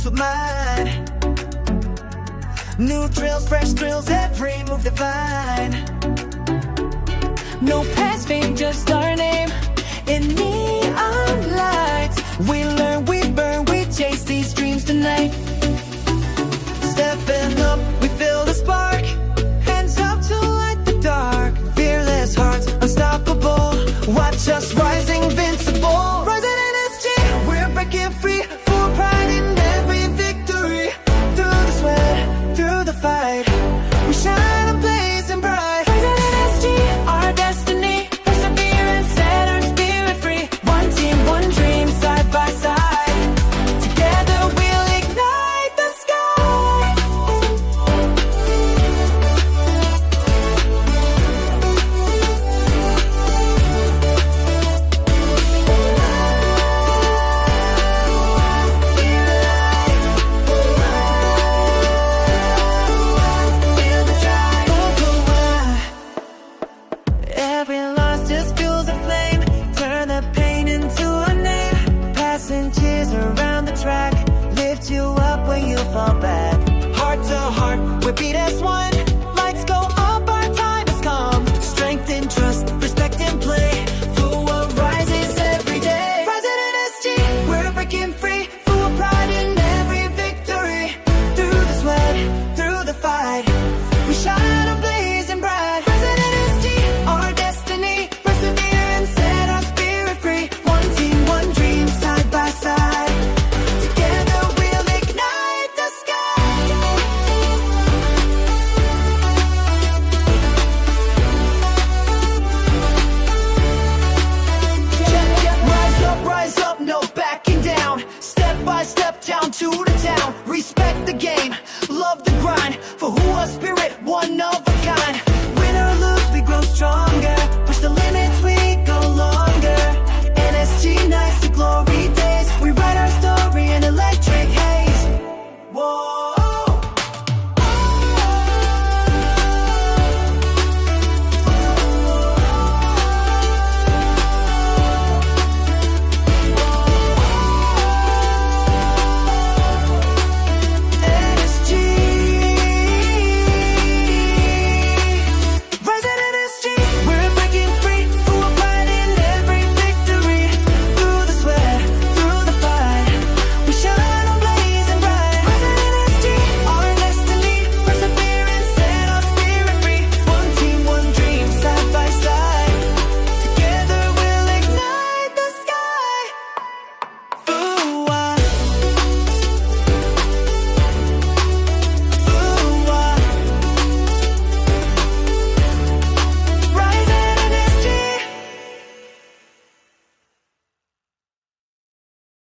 with mine. New drills, fresh thrills, every move divine. No past fame, just our name In neon lights, we learn, we burn, we chase these dreams tonight. Stepping up, we feel the spark. Hands up to light the dark. Fearless hearts, unstoppable. Watch us rising, invincible. Rising energy, we're breaking free. Full pride in every victory. Through the sweat, through the fight, we shine and blaze and bright. Rising energy, our destiny. Persevere and set our spirit free. One team, one dream, side by side. Together we'll ignite the sky. Feel the drive. Every loss just fuels a flame. Turn the pain into a name. Passengers around the track. Lift you up when you fall back. Heart to heart, we beat as one. Lights go up, our time has come. Strength and trust, respect and play. Fuhua rises every day. Rising energy, we're breaking free. Full pride in every victory. Through the sweat, through the fight, we shine and blaze and bright. Rising energy, our destiny. Persevere and set our spirit free. One team, one dream, side by side. Together we'll ignite the sky. Rise up, no backing down. Step by step, down to the town. Respect the game, love the grind. For who our spirit